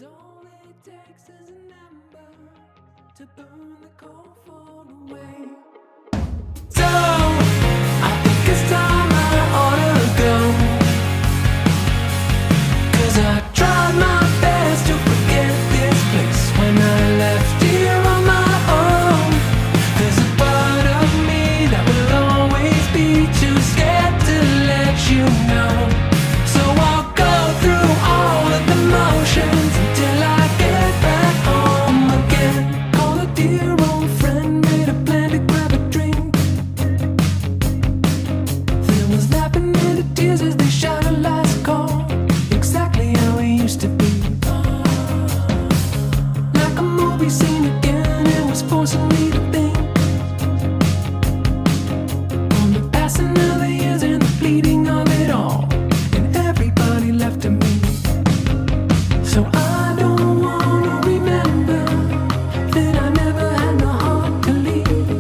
all it takes is an ember to burn the cold fall away. So I think it's time I ought to go, 'cause I tried my best to forget this place when I left here on my own. There's a part of me that will always be too scared to let you know. So I'll go through all of the motions until I get back home again. Call a dear old friend, made a plan to grab a drink. There was laughing in the tears as they shout a last call, exactly how we used to be. Like a movie scene again, it was forcing me to think on the passing of the years and the fleeting of it all, and everybody left to me. So I don't wanna remember that I never had the heart to leave.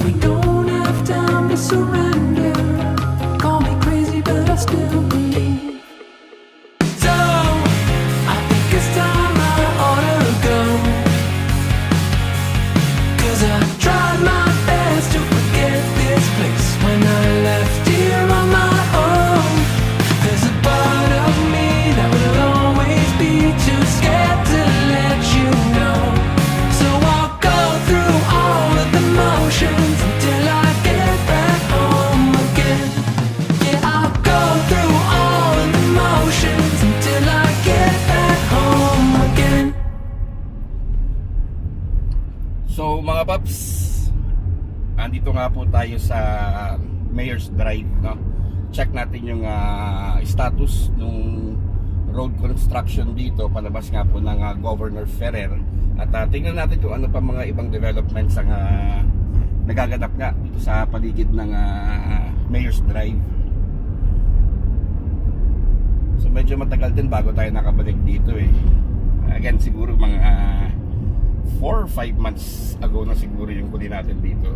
We don't have time to surrender. Call me crazy, but I still believe. So I think it's time I ought to go, 'cause I tried my best to forget this place when I left here on my own. There's a part of me that will always be too scared to let you know. So I'll go through all of the motions until I get back home again. Yeah, I'll go through all of the motions until I get back home again. So mga paps, andito nga po tayo sa Mayor's Drive, no? Check natin yung status nung road construction dito palabas nga po ng Governor Ferrer. At tingnan natin kung ano pa mga ibang developments ang nagaganap nga dito sa paligid ng Mayor's Drive. So medyo matagal din bago tayo nakabalik dito eh. Again, siguro mga 4 or 5 months ago na siguro yung huli natin dito.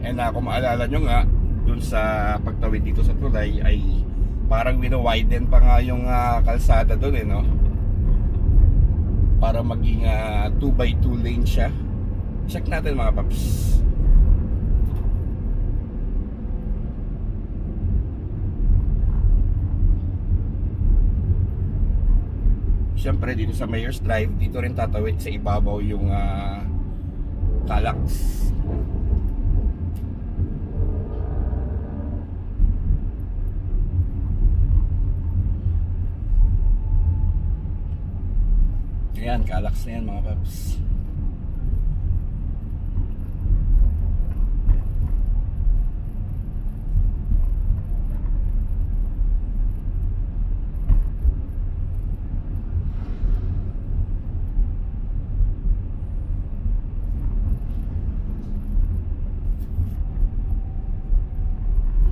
And kung maalala nyo nga, dun sa pagtawid dito sa tulay ay parang wino-widen pa nga yung kalsada dun eh, no? Para maging 2x2 lane siya. Check natin mga paps. Siyempre dito sa Mayor's Drive, dito rin tatawid sa ibabaw yung Calax. Ayan, Calax na yan mga paps.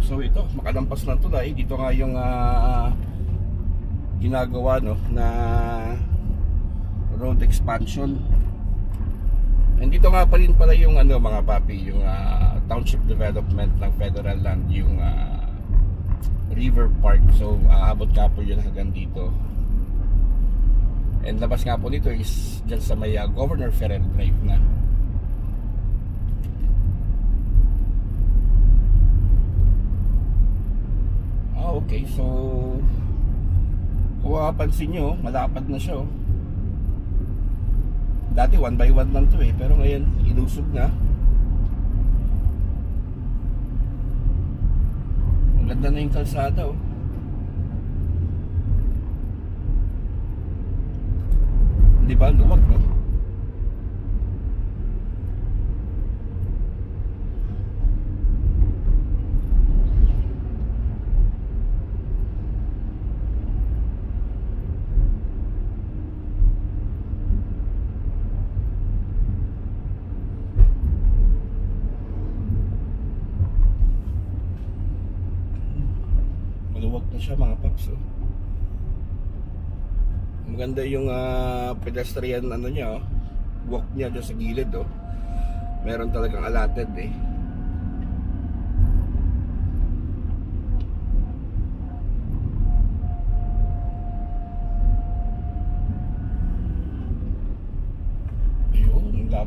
So ito, makalampas ng tulay, dito nga yung ginagawa no na road expansion. And dito nga pa rin pala yung mga papi, yung township development ng federal land, yung River Park. So aabot nga po yun hanggang dito. And labas nga po nito is dyan sa may Governor Ferrer Drive na. Okay, so kung mapapansin nyo, malapad na siya oh. Dati 1x1 lang to eh, pero ngayon ilusog na. Ang ganda na yung kalsada oh. Di ba? Luwag no? Maluwag na siya mga paps oh. Maganda yung pedestrian niya oh. Walk niya dyan sa gilid oh. Meron talagang allotted eh.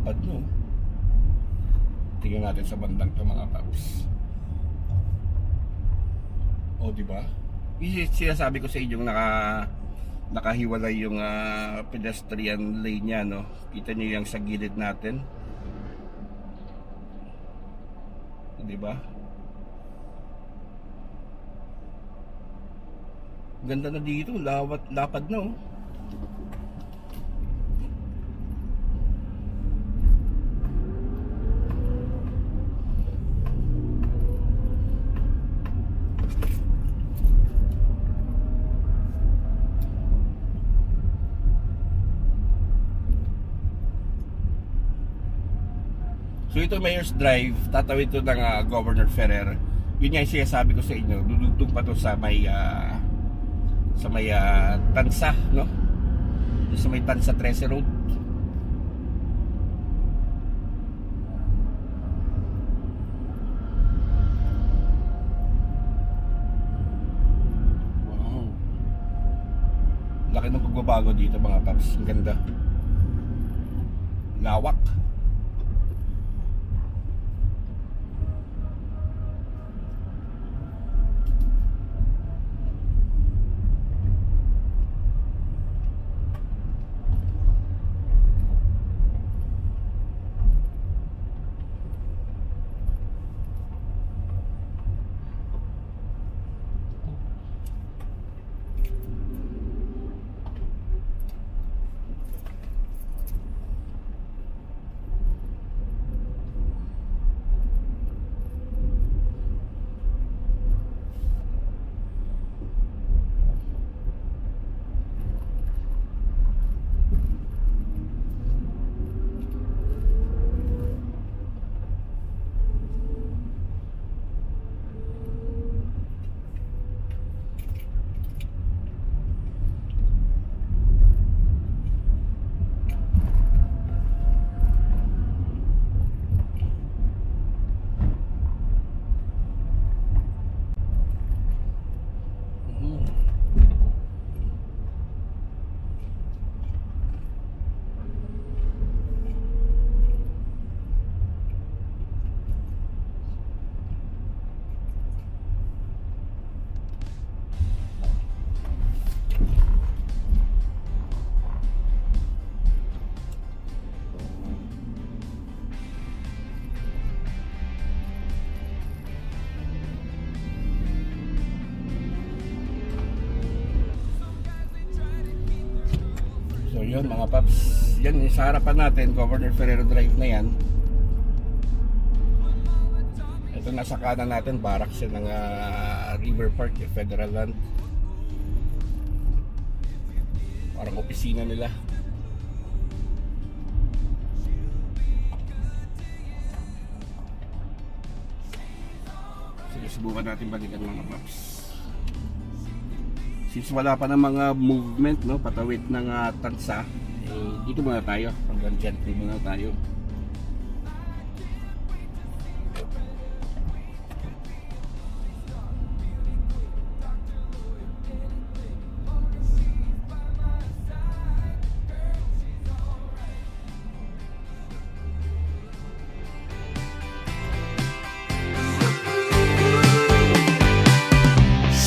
lapad no. Tingnan natin sa bandang to mga paps. O di ba? Sinasabi ko sa inyo nakahiwalay yung pedestrian lane niya no. Kita niyo yung sa gilid natin. Di ba? Ganda na dito, lapad na oh. So ito Mayor's Drive, tatawid to ng Governor Ferrer. Yun nga yung sinasabi ko sa inyo, dudugtong pa to sa may Tansa, no? Sa may Tansa 13 Road. Wow. Laki ng pagbabago dito mga paps. Ang ganda. Lawak. So yun mga paps, yan sa harapan natin, Governor Ferrer Drive na yan. Ito nasa kanan natin, barracks yan ng River Park, yung Federal Land. Parang opisina nila. Sige, subukan natin balikan mga paps. Since wala pa ng mga movement no, patawid ng Tansa, dito muna tayo, hanggang gently muna tayo.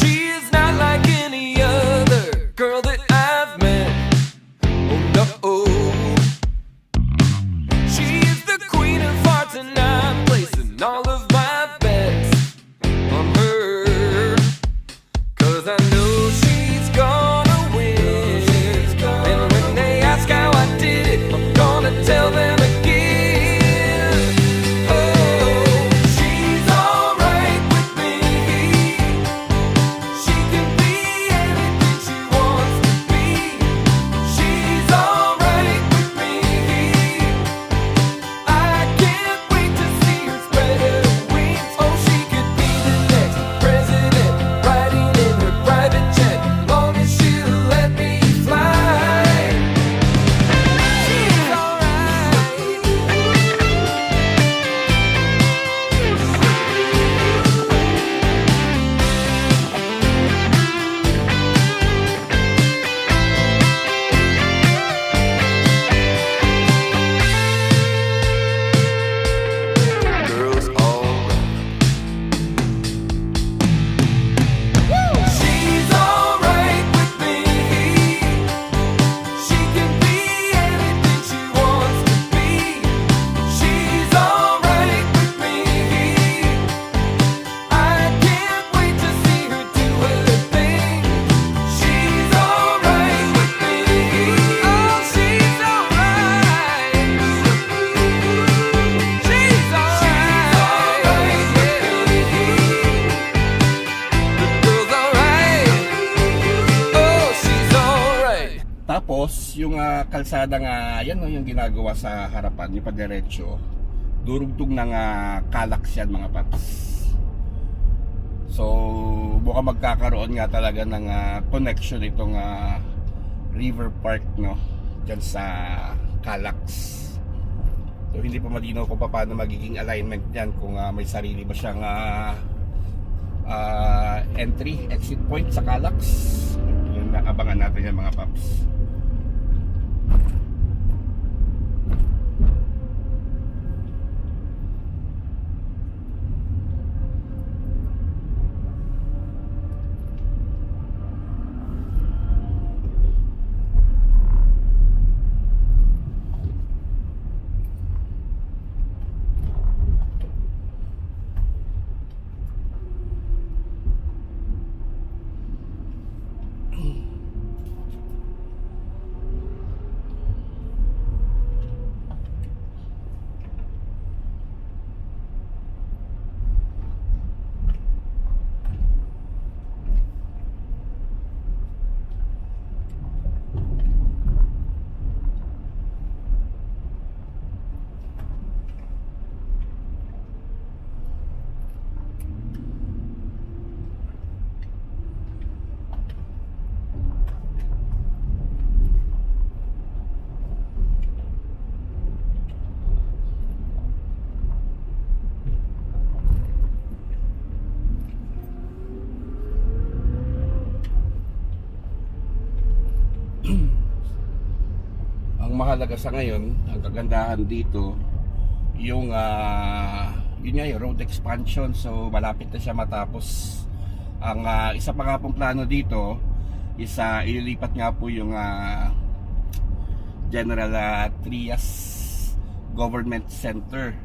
She is not like any other girl that I've met. Oh no. She Tapos yung kalsada nga, yan no, yung ginagawa sa harapan, yung padiretso, durugtong ng Calax yan mga paps. So mukhang magkakaroon nga talaga ng connection itong River Park no, dyan sa Calax. So hindi pa malinaw kung paano magiging alignment yan, kung may sarili ba siyang entry, exit point sa Calax. Yung abangan natin yan mga paps. Ang mahalaga sa ngayon, ang kagandahan dito, yung yun nga, yung road expansion. So malapit na siya matapos. Ang isa pa nga pong plano dito is ililipat nga po yung General Trias Government Center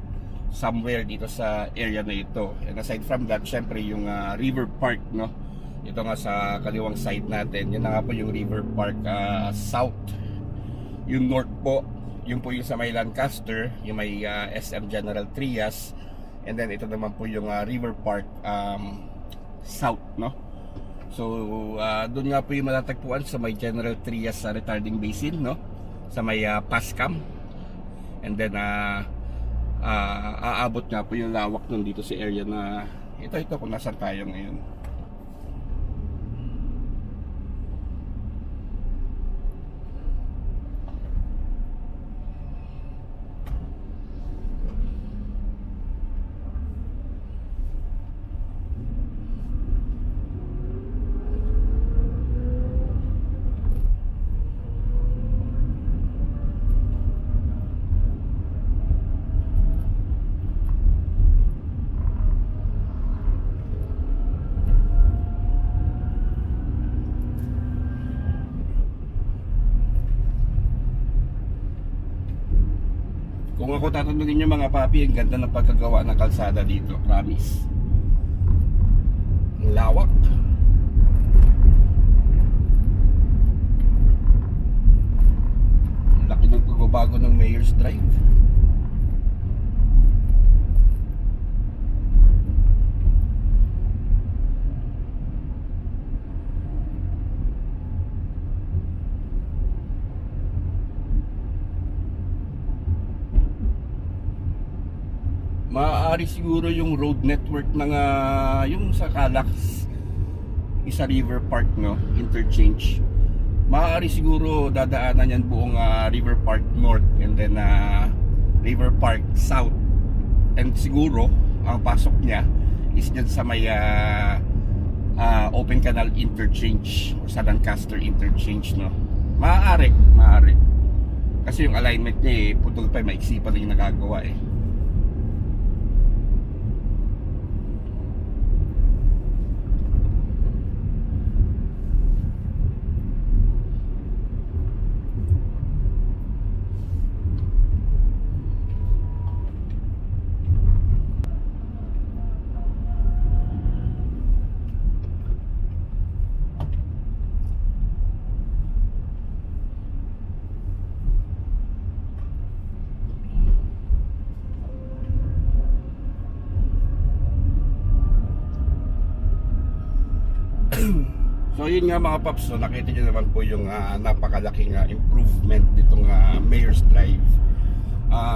somewhere dito sa area na ito. And aside from that, syempre yung River Park no, ito nga sa kaliwang side natin, yun na nga po yung River Park South. Yung north po, yung po yung sa may Lancaster, yung may SM General Trias. And then ito naman po yung River Park South no. So doon nga po yung matatagpuan sa may General Trias retarding basin no, sa may Pascam. And then aabot nga po yung lawak nun dito sa area na ito kung nasaan tayo ngayon. Kung ako tatanungin nyo mga papi, ang ganda ng pagkagawa ng kalsada dito, promise. Ang lawak. Ang laki ng pagbabago ng Mayor's Drive. Maaari siguro yung road network ng yung sa Calax isa River Park no, interchange. Maaari siguro dadaanan yan buong River Park North and then River Park South. And siguro ang pasok niya is dyan sa may Open Canal Interchange o sa Lancaster Interchange no. Maaari. Kasi yung alignment niya putol pa, maiksi pa rin yung nagagawa So yun nga mga paps, so nakita nyo naman po yung napakalaking improvement ditong Mayor's Drive.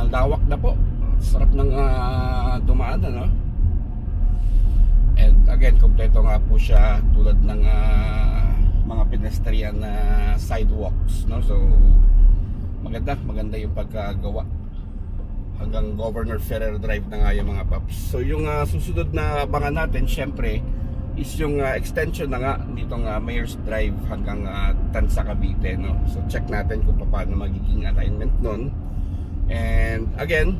Lawak na po, sarap ng dumaan, ano? And again, kompleto nga po siya tulad ng mga pedestrian na sidewalks, no? So maganda yung pagkagawa. Hanggang Governor Ferrer Drive na nga yung mga paps. So yung susunod na abangan natin syempre is yung extension na nga nitong Mayor's Drive hanggang Tansa Cavite, no? So check natin kung paano magiging alignment nun. And again,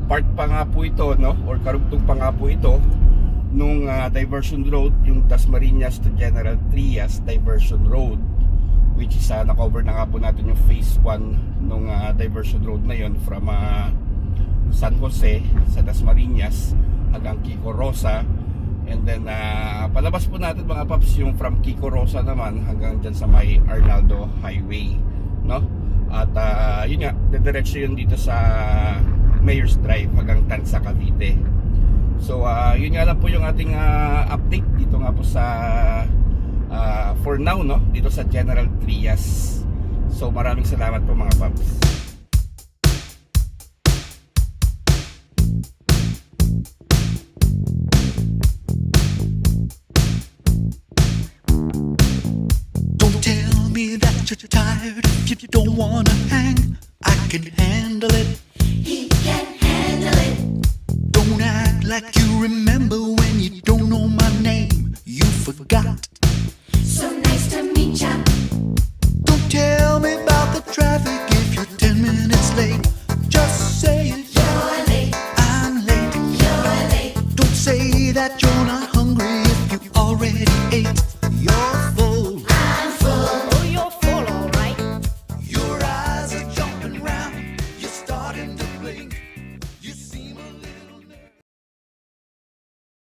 part pa nga po ito, no? Or karugtong pa nga po ito nung diversion road, yung Dasmariñas to General Trias diversion road, which is na-cover na nga po natin yung phase 1 nung diversion road na yon from San Jose sa Dasmariñas hanggang Kiko Rosa. And then palabas po natin mga paps yung from Kiko Rosa naman hanggang dyan sa may Arnaldo Highway, no? At yun nga, dediretso yun dito sa Mayor's Drive hanggang Tansa Cavite. So yun nga lang po yung ating update dito nga po sa for now, no? Dito sa General Trias. So maraming salamat po mga paps. Don't tell me that you're tired if you don't wanna hang. I can handle it. He can handle it. Don't act like you remember when you don't know my name. You forgot. So nice to meet ya. Don't tell me about the traffic if you're 10 minutes late. Just say it. You're late. I'm late. You're late. Don't say that you're not hungry if you already ate.